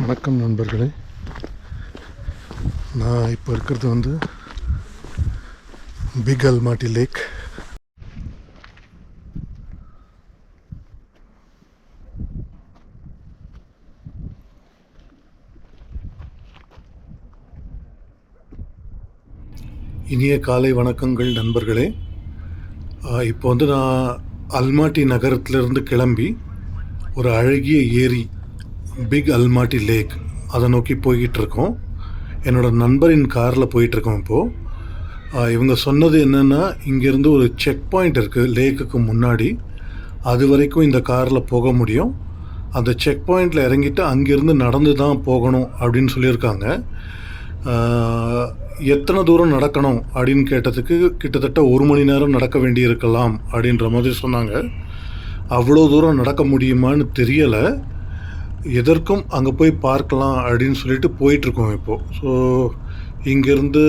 வணக்கம் நண்பர்களே. நான் இப்போ இருக்கிறது பிக் அல்மாட்டி லேக். இனிய காலை வணக்கங்கள் நண்பர்களே. இப்போ நான் அல்மாட்டி நகரத்திலிருந்து கிளம்பி ஒரு அழகிய ஏரி பிக் அல்மாட்டி லேக் அதை நோக்கி போய்கிட்டு இருக்கோம். என்னோடய நண்பரின் காரில் போயிட்டுருக்கோம். இப்போது இவங்க சொன்னது என்னென்னா, இங்கேருந்து ஒரு செக் பாயிண்ட் இருக்குது லேக்குக்கு முன்னாடி. அது வரைக்கும் இந்த காரில் போக முடியும். அந்த செக் பாயிண்டில் இறங்கிட்டு அங்கேருந்து நடந்து தான் போகணும் அப்படின்னு சொல்லியிருக்காங்க. எத்தனை தூரம் நடக்கணும் அப்படின்னு கேட்டதுக்கு கிட்டத்தட்ட 1 மணி நேரம் நடக்க வேண்டி இருக்கலாம் அப்படின்ற மாதிரி சொன்னாங்க. அவ்வளோ தூரம் நடக்க முடியுமான்னு தெரியலை. எதற்கும் அங்கே போய் பார்க்கலாம் அப்படின்னு சொல்லிட்டு போயிட்டுருக்கோம் இப்போது. ஸோ இங்கேருந்து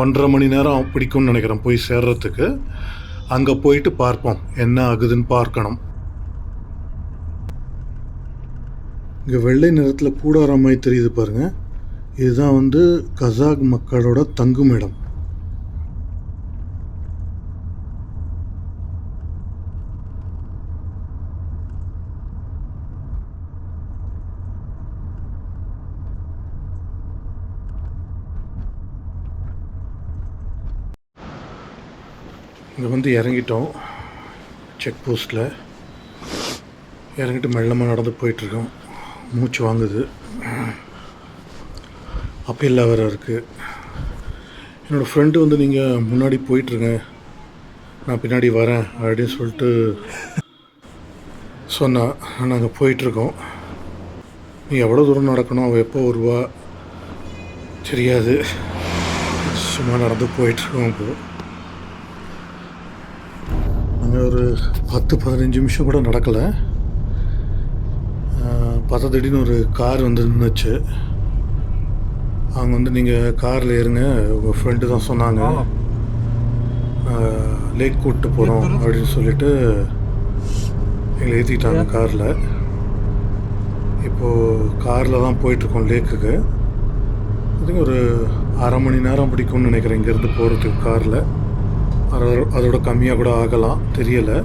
1.5 மணி நேரம் பிடிக்கும்னு நினைக்கிறேன் போய் சேர்றதுக்கு. அங்கே போயிட்டு பார்ப்போம் என்ன ஆகுதுன்னு பார்க்கணும். இங்கே வெள்ளை நிறத்தில் கூடார மாதிரி தெரியுது பாருங்கள். இதுதான் கசாக் மக்களோட தங்குமிடம். இங்கே இறங்கிட்டோம். செக் போஸ்ட்டில் இறங்கிட்டு மெல்லமாக நடந்து போயிட்டுருக்கோம். மூச்சு வாங்குது. அப்பீல் வேறு இருக்குது. என்னோடய ஃப்ரெண்டு நீங்கள் முன்னாடி போயிட்டுருங்க, நான் பின்னாடி வரேன் அப்படின்னு சொல்லிட்டு சொன்னால் நாங்கள் போயிட்டுருக்கோம். நீ எவ்வளோ தூரம் நடக்கணும், அவள் எப்போ வருவா தெரியாது. சும்மா நடந்து போயிட்டுருக்கோம். இப்போது நாங்கள் ஒரு 10-15 நிமிஷம் கூட நடக்கலை. பார்த்தா திடீர்னு ஒரு கார் நின்றுச்சு. அவங்க நீங்கள் காரில் ஏறுங்க, உங்கள் ஃப்ரெண்டு தான் சொன்னாங்க லேக் கூப்பிட்டு போகிறோம் அப்படின்னு சொல்லிட்டு எங்களை ஏற்றிக்கிட்டாங்க காரில். இப்போது காரில் தான் போயிட்டுருக்கோம் லேக்குக்கு. அதுக்கு ஒரு 1/2 மணி நேரம் பிடிக்கும்னு நினைக்கிறேன் இங்கேருந்து போகிறதுக்கு காரில். அதோட கம்மியாக கூட ஆகலாம், தெரியலை.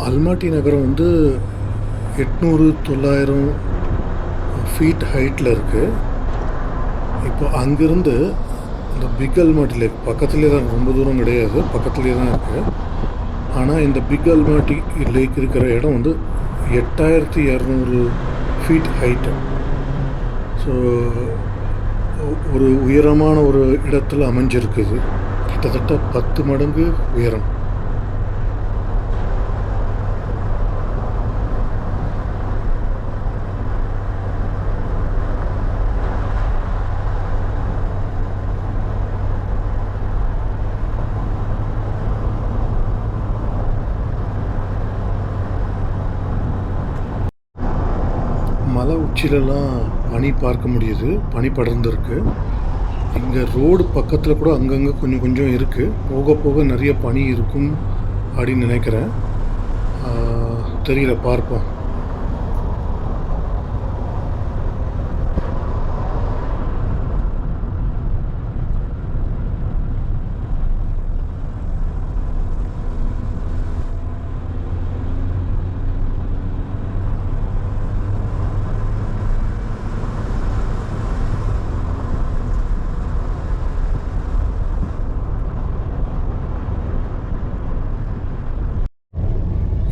அல்மாட்டி நகரம் 800-900 ஃபீட் ஹைட்டில் இருக்குது. இப்போ அங்கேருந்து இந்த பிக் அல்மாட்டி லேக் பக்கத்துலேயே தான், ரொம்ப தூரம் கிடையாது, பக்கத்துலேயே தான் இருக்குது. ஆனால் இந்த பிக் அல்மாட்டி லேக் இருக்கிற இடம் 8200 ஃபீட் ஹைட்டு. ஸோ ஒரு உயரமான ஒரு இடத்துல அமைஞ்சிருக்குது. கிட்டத்தட்ட 10 மடங்கு உயரம். மலை உச்சிலெல்லாம் பனி பார்க்க முடியுது. பனி படர்ந்துருக்கு. இங்கே ரோடு பக்கத்தில் கூட அங்கங்கே கொஞ்சம் கொஞ்சம் இருக்குது. போக போக நிறைய பனி இருக்கும் அப்படின்னு நினைக்கிறேன். தெரியல, பார்ப்போம்.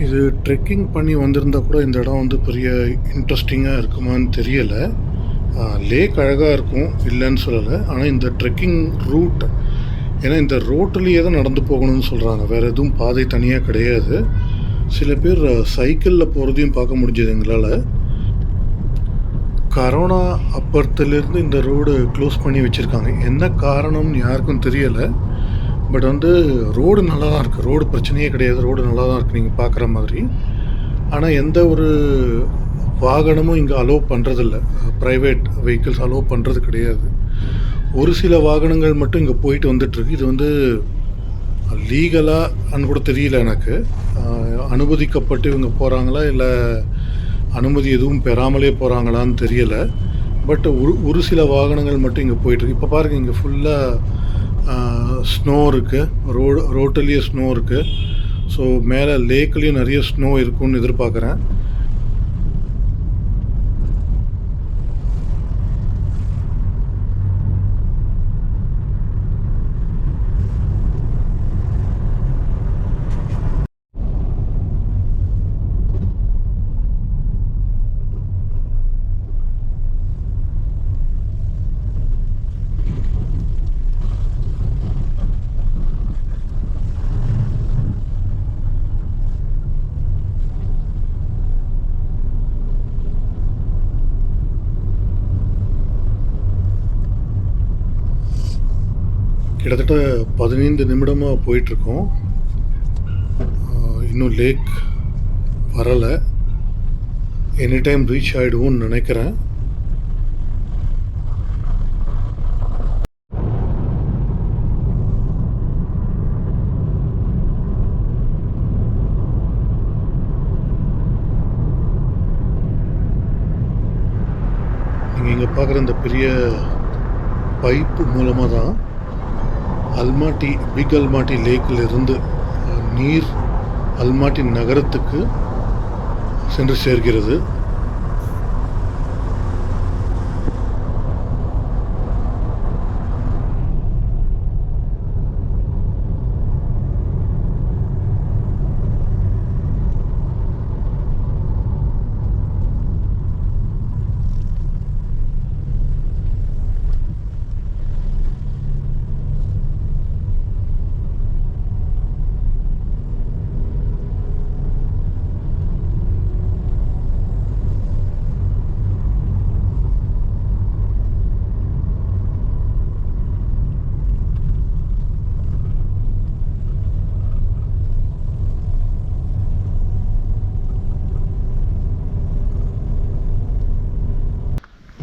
இது ட்ரெக்கிங் பண்ணி வந்திருந்தால் கூட இந்த இடம் பெரிய இன்ட்ரெஸ்டிங்காக இருக்குமான்னு தெரியலை. லேக் அழகாக இருக்கும், இல்லைன்னு சொல்லலை. ஆனால் இந்த ட்ரெக்கிங் ரூட், ஏன்னா இந்த ரோட்டிலேயே தான் நடந்து போகணும்னு சொல்கிறாங்க, வேறு எதுவும் பாதை தனியாக கிடையாது. சில பேர் சைக்கிளில் போகிறதையும் பார்க்க முடிஞ்சது எங்களால். கரோனா அப்பறத்துலேருந்து இந்த ரோடு க்ளோஸ் பண்ணி வச்சுருக்காங்க. என்ன காரணம்னு யாருக்கும் தெரியலை. பட் வந்து ரோடு நல்லா தான் இருக்குது. ரோடு பிரச்சனையே கிடையாது. ரோடு நல்லா தான் இருக்குது நீங்கள் பார்க்குற மாதிரி. ஆனால் எந்த ஒரு வாகனமும் இங்கே அலோவ் பண்ணுறதில்ல. ப்ரைவேட் வெஹிக்கிள்ஸ் அலோவ் பண்ணுறது கிடையாது. ஒரு சில வாகனங்கள் மட்டும் இங்கே போயிட்டு வந்துட்டுருக்கு. இது வந்து லீகலான்னு கூட தெரியல எனக்கு. அனுமதிக்கப்பட்டு இவங்க போகிறாங்களா இல்லை அனுமதி எதுவும் பெறாமலே போகிறாங்களான்னு தெரியலை. பட் ஒரு சில வாகனங்கள் மட்டும் இங்கே போயிட்டுருக்கு. இப்போ பாருங்கள், இங்கே ஃபுல்லாக ஸ்னோ இருக்குது. ரோட்டிலேயே ஸ்னோ இருக்குது. ஸோ மேலே லேக்லேயும் நிறைய ஸ்னோ இருக்குன்னு எதிர்பார்க்குறேன். கிட்டத்தட்ட 15 நிமிடமாக போயிட்டுருக்கோம். இன்னும் லேக் வரலை. எனி டைம் ரீச் ஆகிடுவோம்னு நினைக்கிறேன். நீங்கள் இங்கே பார்க்குற இந்த பெரிய பைப்பு மூலமாக தான் பிக் அல்மாட்டி லேக்கில் இருந்து நீர் அல்மாட்டி நகரத்துக்கு சென்று சேர்கிறது.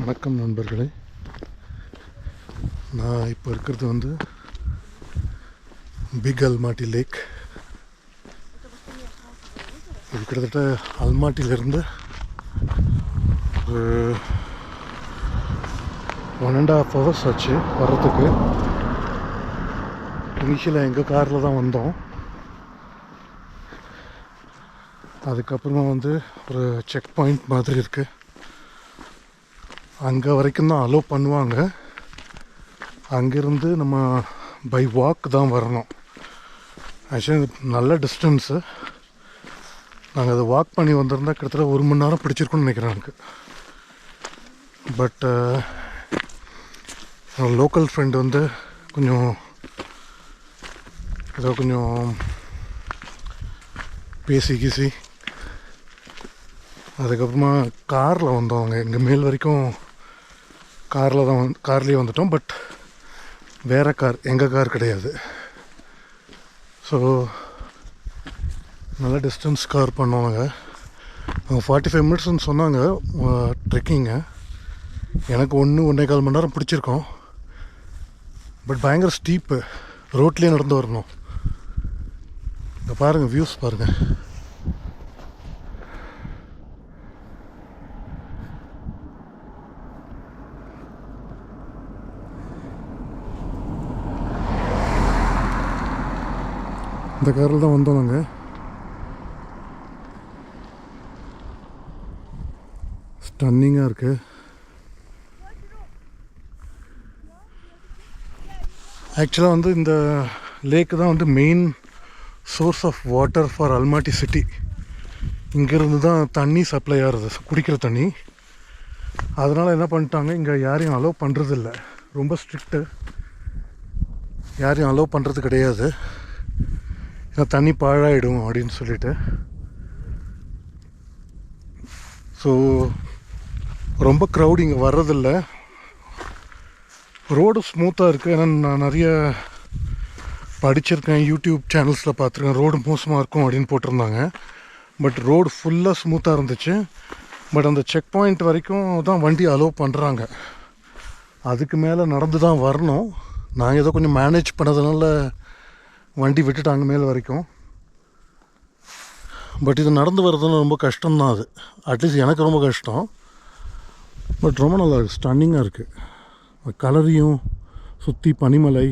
வணக்கம் நண்பர்களே, நான் இப்போ இருக்கிறது வந்து பிக் அல்மாட்டி லேக். இது கிட்டத்தட்ட அல்மாட்டியிலேருந்து ஒரு 1.5 hours ஆச்சு வர்றதுக்கு. இனிஷியலாக எங்கள் காரில் தான் வந்தோம். அதுக்கப்புறமா வந்து ஒரு செக் பாயிண்ட் மாதிரி இருக்குது. அங்கே வரைக்கும் தான் அலோவ் பண்ணுவாங்க. அங்கேருந்து நம்ம பை வாக் தான் வரணும். ஆக்சுவலி நல்ல டிஸ்டன்ஸு. நாங்கள் அதை வாக் பண்ணி வந்திருந்தால் கிட்டத்தட்ட 1 மணி நேரம் பிடிச்சிருக்குன்னு நினைக்கிறேன் எனக்கு. பட் லோக்கல் ஃப்ரெண்டு வந்து கொஞ்சம் பேசி அதுக்கப்புறமா காரில் வந்தோம். அவங்க எங்கள் மேல் வரைக்கும் கார்லேயே வந்துட்டோம். பட் வேறு கார், எங்கள் கார் கிடையாது. ஸோ நல்லா டிஸ்டன்ஸ் கவர் பண்ணுவாங்க. அவங்க 45 மினிட்ஸ்ன்னு சொன்னாங்க ட்ரெக்கிங்கு. எனக்கு 1.25 மணி நேரம் பிடிச்சிருக்கோம். பட் பயங்கர ஸ்டீப்பு. ரோட்லேயே நடந்து வரணும். இங்கே பாருங்கள், வியூஸ் பாருங்கள். இந்த காரில் தான் வந்தோம் நாங்கள். ஸ்டன்னிங்காக இருக்குது. ஆக்சுவலாக வந்து இந்த லேக்கு தான் வந்து main source of water for Almaty city. இங்கேருந்து தான் தண்ணி சப்ளை ஆகிறது, குடிக்கிற தண்ணி. அதனால் என்ன பண்ணிட்டாங்க, இங்கே யாரையும் அலோவ் பண்ணுறதில்ல. ரொம்ப ஸ்ட்ரிக்ட்டு. யாரையும் அலோவ் பண்ணுறது கிடையாது. ஏன்னா தண்ணி பாழாயிடும் அப்படின்னு சொல்லிட்டு. ஸோ ரொம்ப க்ரௌட் இங்கே வர்றதில்ல. ரோடு ஸ்மூத்தாக இருக்குது. ஏன்னா நான் நிறைய படிச்சிருக்கேன், யூடியூப் சேனல்ஸில் பார்த்துருக்கேன் ரோடு மோசமாக இருக்கும் அப்படின்னு போட்டிருந்தாங்க. பட் ரோடு ஃபுல்லாக ஸ்மூத்தாக இருந்துச்சு. பட் அந்த செக் பாயிண்ட் வரைக்கும் தான் வண்டி அலோவ் பண்ணுறாங்க. அதுக்கு மேலே நடந்து தான் வரணும். நாங்கள் ஏதோ கொஞ்சம் மேனேஜ் பண்ணதுனால வண்டி விட்டுட்டாங்க மேலே வரைக்கும். பட் இது நடந்து வர்றதுன்னு ரொம்ப கஷ்டம்தான். அது அட்லீஸ்ட் எனக்கு ரொம்ப கஷ்டம். பட் ரொம்ப நல்லா இருக்குது, ஸ்டன்னிங்காக இருக்குது. கலரையும் சுற்றி பனிமலை,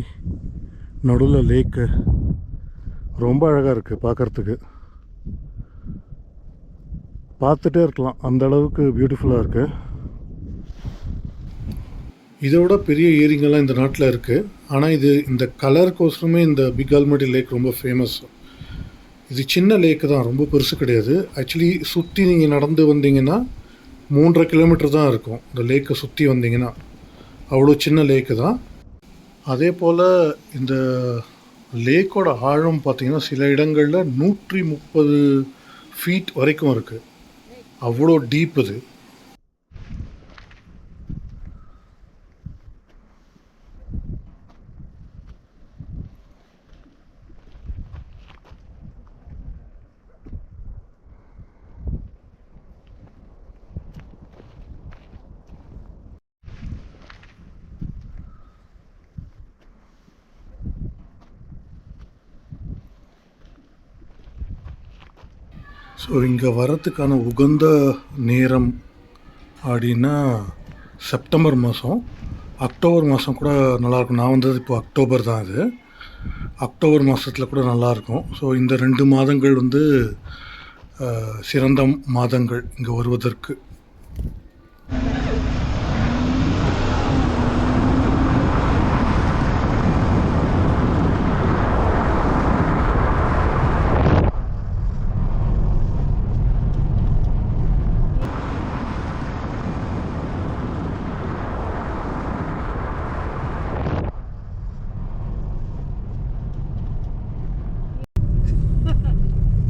நடுவில் லேக்கு, ரொம்ப அழகாக இருக்குது பார்க்குறதுக்கு. பார்த்துட்டே இருக்கலாம், அந்த அளவுக்கு பியூட்டிஃபுல்லாக இருக்குது. இதோட பெரிய ஏரிங்கெல்லாம் இந்த நாட்டில் இருக்குது. ஆனால் இது இந்த கலருக்கோசரமே இந்த பிக் ஆல்மட்டி லேக் ரொம்ப ஃபேமஸ். இது சின்ன லேக்கு தான், ரொம்ப பெருசு கிடையாது. ஆக்சுவலி சுற்றி நீங்கள் நடந்து வந்தீங்கன்னா 3.5 கிலோமீட்டர் தான் இருக்கும் இந்த லேக்கை சுற்றி வந்தீங்கன்னா. அவ்வளோ சின்ன லேக்கு தான். அதே போல் இந்த லேக்கோட ஆழம் பார்த்திங்கன்னா சில இடங்களில் 130 ஃபீட் வரைக்கும் இருக்குது. அவ்வளோ டீப் இது. ஸோ இங்கே வரத்துக்கான உகந்த நேரம் அப்படின்னா செப்டம்பர் மாதம், அக்டோபர் மாதம் கூட நல்லாயிருக்கும். நான் வந்தது இப்போ அக்டோபர் தான். அது அக்டோபர் மாதத்தில் கூட நல்லாயிருக்கும். ஸோ இந்த 2 மாதங்கள் வந்து சிறந்த மாதங்கள் இங்கே வருவதற்கு.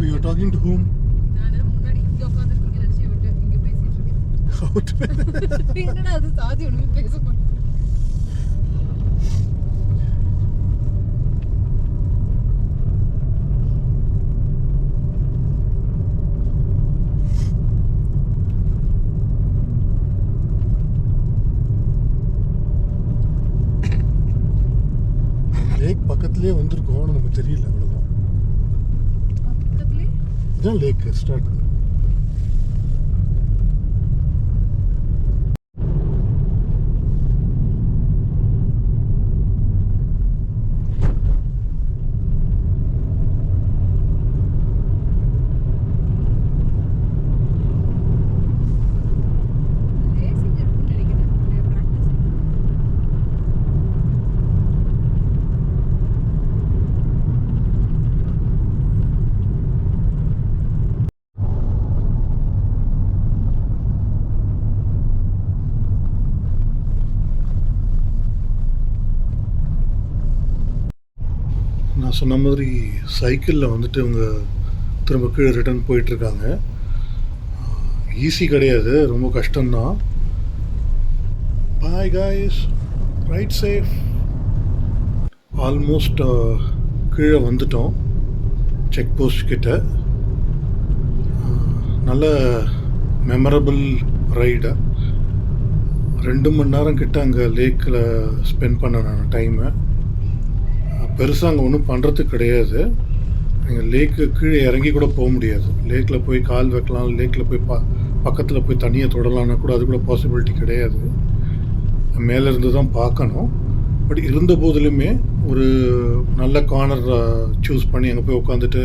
You're talking to whom? நான் முன்னாடி இங்க உட்கார்ந்திருக்கீங்க நினைச்சு விட்டு இங்க பேசிட்டு இருக்கேன். என்னடா அது சாதி ஒண்ணுமே பேச மாட்டேன். லேக் பக்கத்துலேயே வந்திருக்கோம், நமக்கு தெரியல. அவ்வளோதான். பக்கத்துலயே இதான் லேக் ஸ்டார்ட். ரேசிங் இருக்குன்னு நினைக்கிறேன். பிராக்டிஸ். நான் சொன்ன மாதிரி சைக்கிளில் வந்துட்டு இவங்க திரும்ப கீழே ரிட்டர்ன் போயிட்டுருக்காங்க. ஈஸி கிடையாது, ரொம்ப கஷ்டம்தான். Bye guys, right safe. Almost கீழே வந்துட்டோம் செக் போஸ்ட் கிட்ட. நல்ல மெமரபிள் ரைடு. 2 மணி நேரம் கிட்ட அங்கே லேக்கில் ஸ்பெண்ட் பண்ண நான் டைமை. பெருசாக அங்கே ஒன்றும் பண்ணுறதுக்கு கிடையாது. நீங்கள் லேக்கு கீழே இறங்கி கூட போக முடியாது. லேக்கில் போய் கால் வைக்கலாம், லேக்கில் போய் பக்கத்தில் போய் தண்ணியை தொடலான்னா கூட அது கூட பாசிபிலிட்டி கிடையாது. மேலேருந்து தான் பார்க்கணும். பட் இருந்த போதிலுமே ஒரு நல்ல கார்னர் சூஸ் பண்ணி அங்கே போய் உட்காந்துட்டு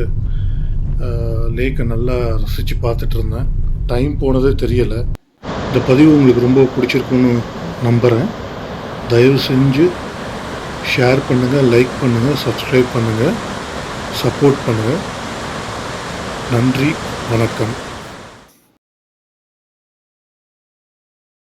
லேக்கை நல்லா ரசித்து பார்த்துட்டு இருந்தேன். டைம் போனதே தெரியலை. இந்த பதிவு உங்களுக்கு ரொம்ப பிடிச்சிருக்குன்னு நம்புகிறேன். தயவு செஞ்சு ஷேர் பண்ணுங்கள், லைக் பண்ணுங்கள், சப்ஸ்கிரைப் பண்ணுங்கள், சப்போர்ட் பண்ணுங்கள். நன்றி, வணக்கம்.